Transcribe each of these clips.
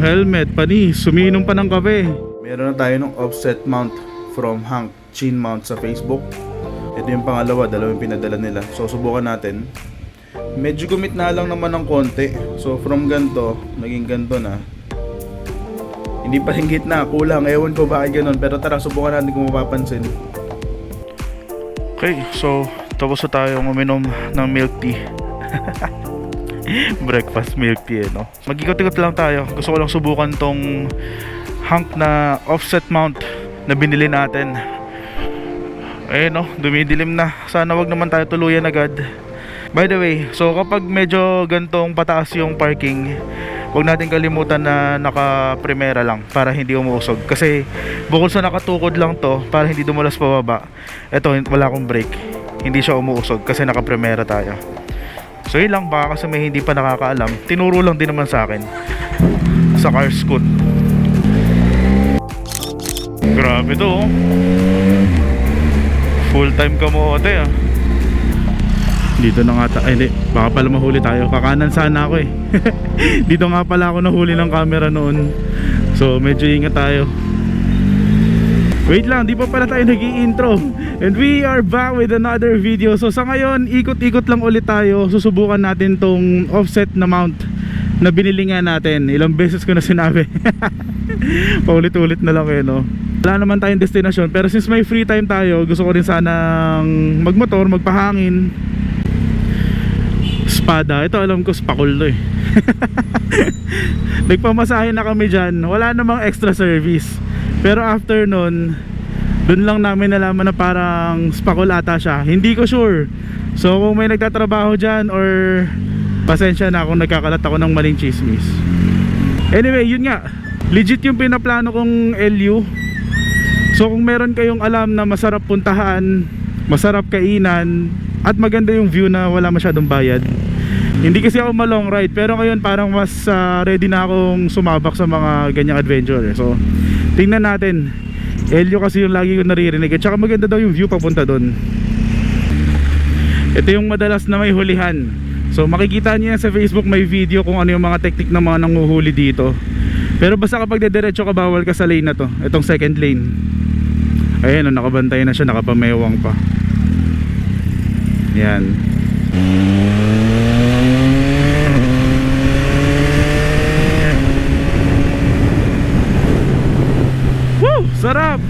helmet, panis, suminom pa ng kape. Meron na tayo ng offset mount from Hank Chin Mount sa Facebook. Ito yung pangalawa, dalawang pinadala nila. So subukan natin. Medyo gumit na lang naman ng konti. So from ganto, naging ganto na. Hindi pa rin gitna, kulang. Ewan ko bakit ganun. Pero tara, subukan natin kung mapapansin. Okay, so tapos na tayong uminom ng milk tea. Breakfast milk tea, no? Mag-ikot-ikot lang tayo. Gusto ko lang subukan tong Hank na offset mount na binili natin. Ayun, no, dumidilim na. Sana wag naman tayo tuluyan agad. By the way, so kapag medyo gantong pataas yung parking, wag natin kalimutan na naka-primera lang para hindi umuusog. Kasi bukod sa nakatukod lang to, para hindi dumulas pababa, eto, wala akong brake, hindi siya umuusog kasi naka-primera tayo. So yun lang, baka kasi may hindi pa nakakaalam. Tinuro lang din naman sa akin sa car scoot. Grabe to, oh. Full time kamote, ah. Dito na nga ay hindi, baka pala mahuli tayo. Kakanan sana ako eh. Dito nga pala ako nahuli ng camera noon. So medyo ingat tayo. Wait lang, di pa pala tayo nag-i-intro. And we are back with another video. So sa ngayon, ikot-ikot lang ulit tayo. Susubukan natin tong offset na mount na binili nga natin. Ilang beses ko na sinabi. Paulit-ulit na lang eh, no? Wala naman tayong destinasyon, pero since may free time tayo, gusto ko rin sanang magmotor, magpahangin. Spada, ito alam ko spakul to eh. Nagpamasahe na kami dyan, wala namang extra service. Pero after nun, dun lang namin nalaman na parang spakul ata siya. Hindi ko sure. So kung may nagtatrabaho dyan, or pasensya na kung nagkakalat ako ng maling chismis. Anyway, yun nga, legit yung pinaplano kong LU. So kung meron kayong alam na masarap puntahan, masarap kainan, at maganda yung view na wala masyadong bayad. Hindi kasi ako ma-long ride, pero ngayon parang mas ready na akong sumabak sa mga ganyang adventure. So tingnan natin. LU kasi yung lagi ko naririnig. At saka maganda daw yung view papunta doon. Ito yung madalas na may hulihan. So makikita niyo yan sa Facebook, may video kung ano yung mga technique ng mga nanguhuli dito. Pero basta kapag dediretso ka, bawal ka sa lane na to. Itong second lane. Ayan, nakabantay na siya, nakapamewang pa. Yan. Woo! Sarap!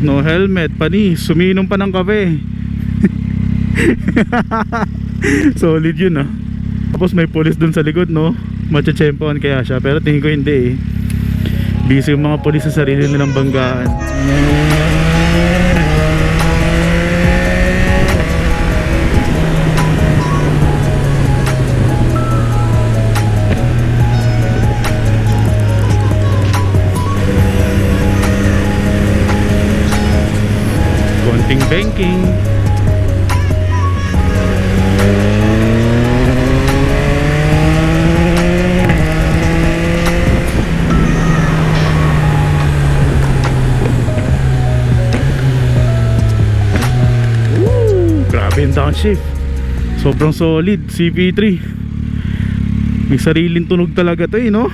No helmet, panis, suminom pa ng kape. Solid yun, ah. Tapos may pulis dun sa likod, no? Machachempoan kaya siya, pero tingin ko hindi eh. Busy yung mga pulis sa sarili nilang banggaan. Banking. Grabe yung downshift. Sobrang solid. CP3. May sariling tunog talaga to eh, no?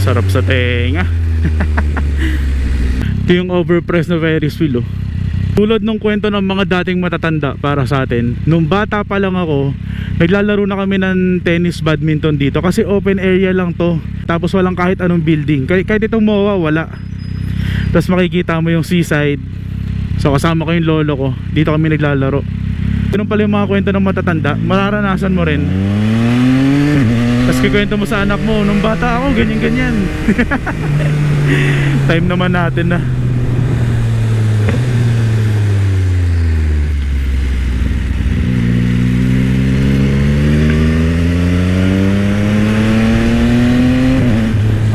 Sarap sa tenga. Ito yung overpress na Ferris wheel, oh. Tulad nung kwento ng mga dating matatanda para sa atin, nung bata pa lang ako, naglalaro na kami ng tennis, badminton dito kasi open area lang to, tapos walang kahit anong building. Kahit itong MOA wala. Tapos makikita mo yung seaside, So kasama ko yung lolo ko, dito kami naglalaro. Ganun pala yung mga kwento ng matatanda, mararanasan mo rin. Tapos kikwento mo sa anak mo, nung bata ako ganyan ganyan. Time naman natin na.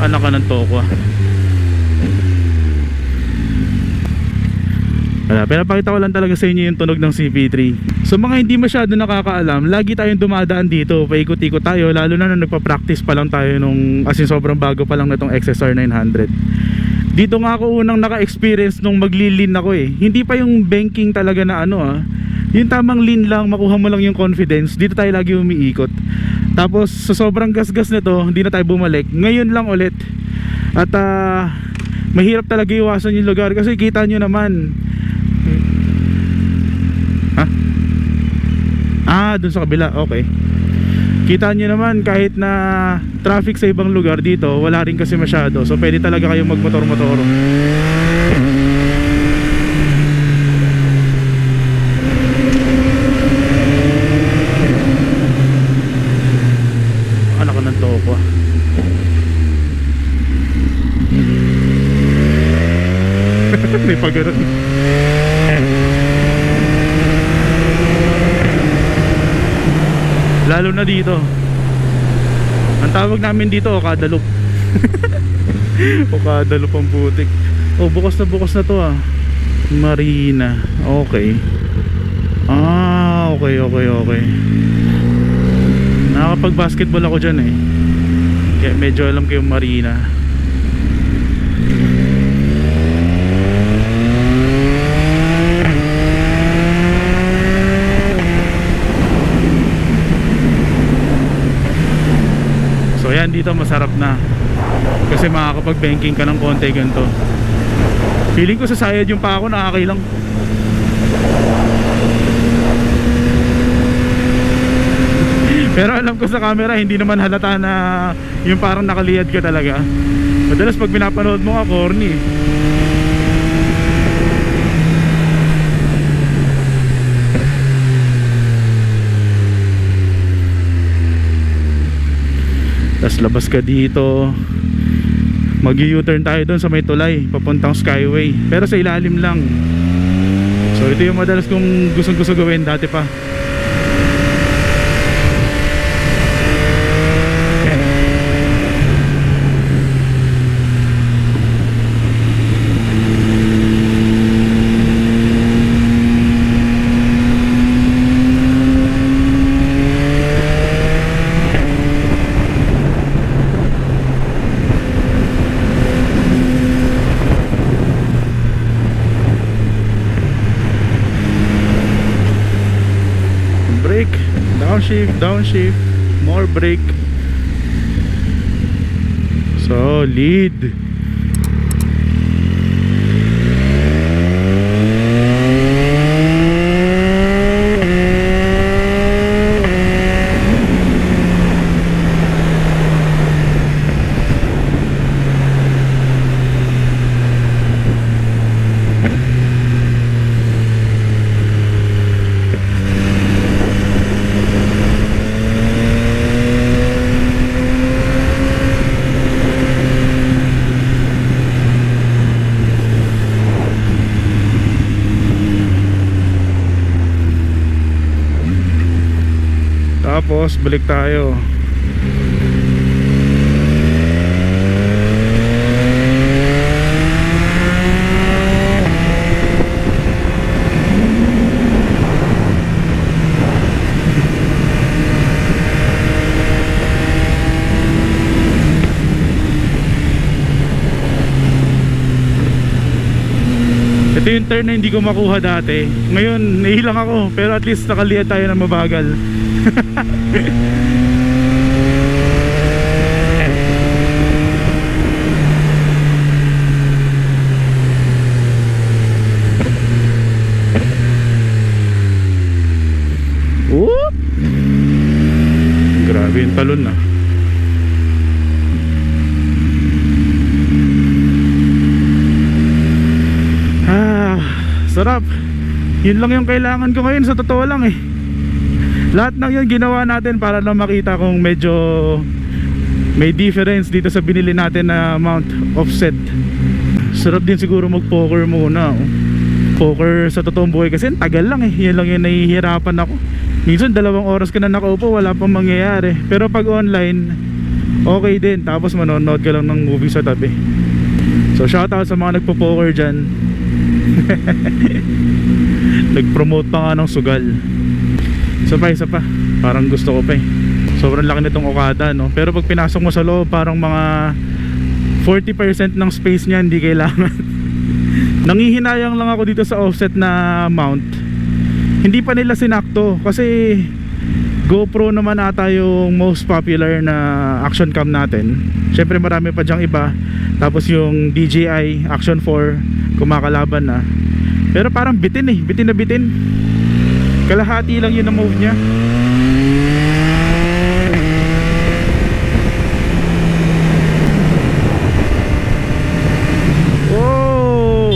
Anak ka ng toko ah. Pinapakita ko lang talaga sa inyo yung tunog ng CP3. So mga hindi masyado nakakaalam, lagi tayong dumadaan dito, paikot-ikot tayo, lalo na nung nagpa-practice pa lang tayo nung, as in sobrang bago pa lang na itong XSR 900. Dito nga ako unang naka-experience nung magli-lean ako eh. Hindi pa yung banking talaga na ano ah. Yung tamang lean lang, makuha mo lang yung confidence. Dito tayo lagi umiikot. Tapos sa sobrang gas-gas nito, hindi na tayo bumalik. Ngayon lang ulit. At mahirap talaga iwasan yung lugar kasi kita nyo naman. Dun sa kabila, okay. Kita nyo naman kahit na traffic sa ibang lugar dito, wala rin kasi masyado. So pwede talaga kayong magmotor-motor. Anak ka ng toko ah. May pagano'n. Lalo na dito. Ang tawag namin dito Okada Loop. Okada Loop ang putik. Oh, bukas na to ah. Marina. Okay. Okay. Nakapag basketball ako dyan eh. Kaya medyo alam ko yung Marina. Ayan, dito masarap na kasi makakapag-banking ka ng konti ganito. Feeling ko sa sayad yung pa ako nakakailang. Pero alam ko sa camera hindi naman halata na yung parang nakaliyad ka talaga. Madalas pag pinapanood mo ka corny. Tapos labas ka dito, mag-U-turn tayo doon sa may tulay papuntang Skyway, pero sa ilalim lang. So ito yung madalas kong gustong gawin dati pa. Downshift, more brake. Solid. Tapos balik tayo. Ito yung turn na hindi ko makuha dati. Ngayon nahilang ako, pero at least nakaliad tayo ng mabagal. Whoop! Grabe yung talon na. So Sarap. Yun lang yung kailangan ko ngayon, sa totoo lang eh. Lahat ng yun ginawa natin para lang makita kung medyo may difference dito sa binili natin na mount offset. Sarap din siguro mag poker muna oh. Poker sa totoong buhay kasi tagal lang eh. Yan lang yung nahihirapan ako. Minsan 2 oras ka na nakaupo, wala pang mangyayari. Pero pag online, okay din. Tapos manonood ka lang ng movie sa tabi. So shoutout sa mga nagpo-poker dyan. Nag-promote pa nga ng sugal. Isa pa, parang gusto ko pa eh. Sobrang laki nitong Okada no. Pero pag pinasok mo sa loob, parang mga 40% ng space niya hindi kailangan. Nangihinayang lang ako dito sa offset na mount. Hindi pa nila sinakto kasi GoPro naman ata yung most popular na action cam natin. Syempre marami pa dyang iba. Tapos yung DJI Action 4 kumakalaban na. Pero parang bitin eh, bitin na bitin. Kalahati lang yun ang move niya. Oh!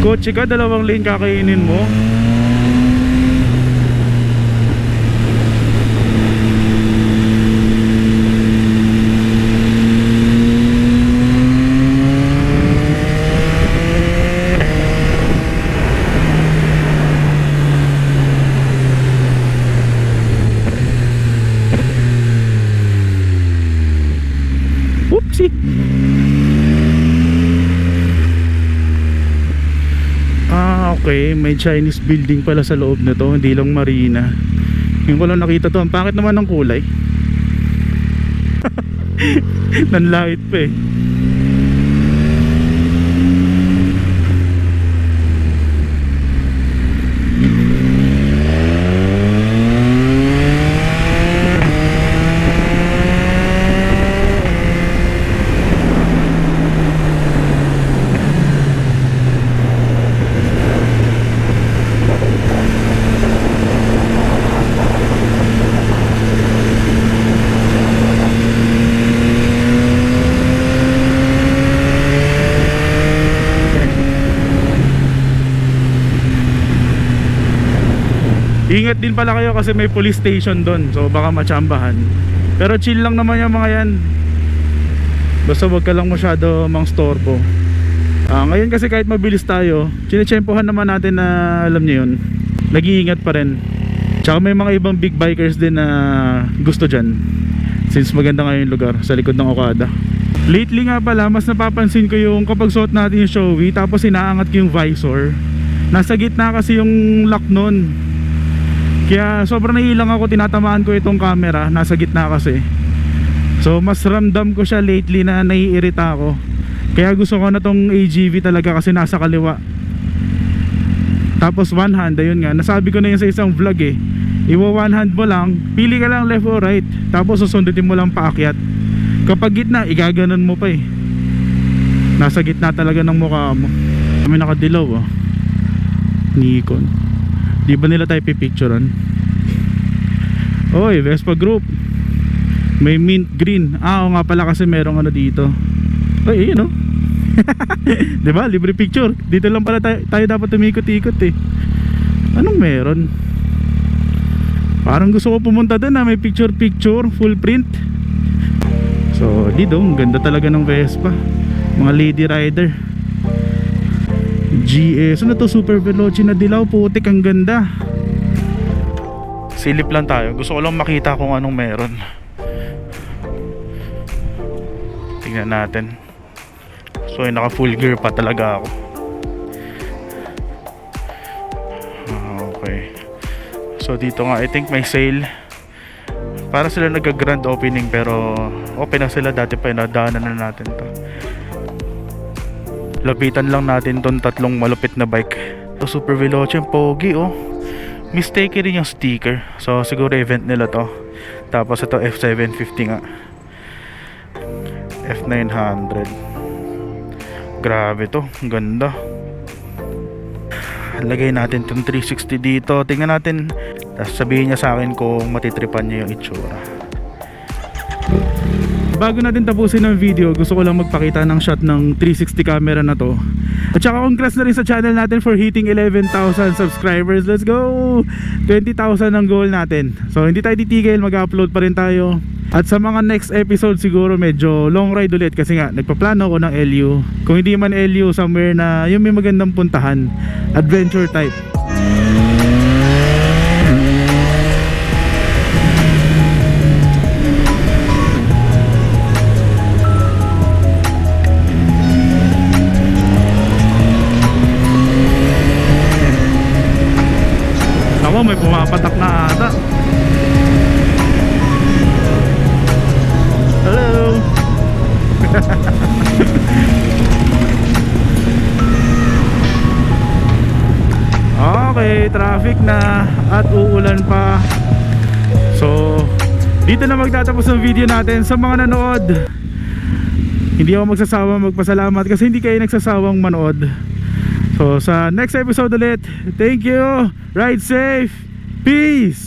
Kotse ka, 2 lane kakainin mo. Oopsie. Okay, may Chinese building pala sa loob nito, hindi lang marina. Yung ko lang nakita to, ang pangit naman ng kulay. Nanlait pa eh. Ingat din pala kayo kasi may police station doon, so baka matsambahan. Pero chill lang naman yung mga yan. Basta wag ka lang masyado mang storbo. Ngayon kasi kahit mabilis tayo, chinechempohan naman natin na alam niyo yun, nag-iingat pa rin. Tsaka may mga ibang big bikers din na gusto dyan, since maganda nga yung lugar sa likod ng Okada. Lately nga pala, mas napapansin ko yung kapag suot natin yung Shoei tapos inaangat ko yung visor, nasa gitna kasi yung lock nun. Kaya sobrang naiilang ako, tinatamaan ko itong camera, nasa gitna kasi. So mas ramdam ko siya lately na naiirita ako. Kaya gusto ko na tong AGV talaga kasi nasa kaliwa. Tapos one hand, ayun nga, nasabi ko na yun sa isang vlog eh. Iwa one hand mo lang, pili ka lang left or right, tapos susundutin mo lang paakyat. Kapag gitna, igaganon mo pa eh. Nasa gitna talaga ng mukha mo. Kami nakadilaw oh. Nikon. Di ba nila tayo pipicturean? Oy, Vespa Group. May mint green. Oo nga pala kasi merong ano dito. Oy, yun oh. Diba? Libre picture. Dito lang pala tayo dapat umikot-ikot eh. Anong meron? Parang gusto ko pumunta doon na may picture-picture, full print. So, dito, ang ganda talaga ng Vespa. Mga lady rider. GS, ano to, Super Veloci na dilaw, putik, ang ganda. Silip lang tayo, gusto ko lang makita kung anong meron. Tingnan natin. So naka full gear pa talaga ako. Okay. So dito nga, I think may sale. Para sila nagka-grand opening, pero open na sila dati pa, nadaanan na natin to. Lapitan lang natin tong 3 malupit na bike. Ito Super Veloci, pogi oh. Mistake rin yung sticker. So siguro event nila to. Tapos ito F750 nga. F900. Grabe to, ang ganda. Lagay natin tong 360 dito. Tingnan natin. Tapos sabihin niya sa akin kung matitripan niya yung itsura. Bago natin tapusin ang video, gusto ko lang magpakita ng shot ng 360 camera na to. At saka congrats na rin sa channel natin for hitting 11,000 subscribers. Let's go! 20,000 ang goal natin. So hindi tayo titigil, mag-upload pa rin tayo. At sa mga next episode siguro medyo long ride ulit kasi nga nagpaplano ako ng LU. Kung hindi man LU, somewhere na yung may magandang puntahan, adventure type. Ako, may pumapatak na ata. Hello. Okay, traffic na at uulan pa. So, dito na magtatapos ang video natin. Sa mga nanood, hindi ako magsasawang magpasalamat kasi hindi kayo nagsasawang manood. So sa next episode ulit, thank you, ride safe, peace.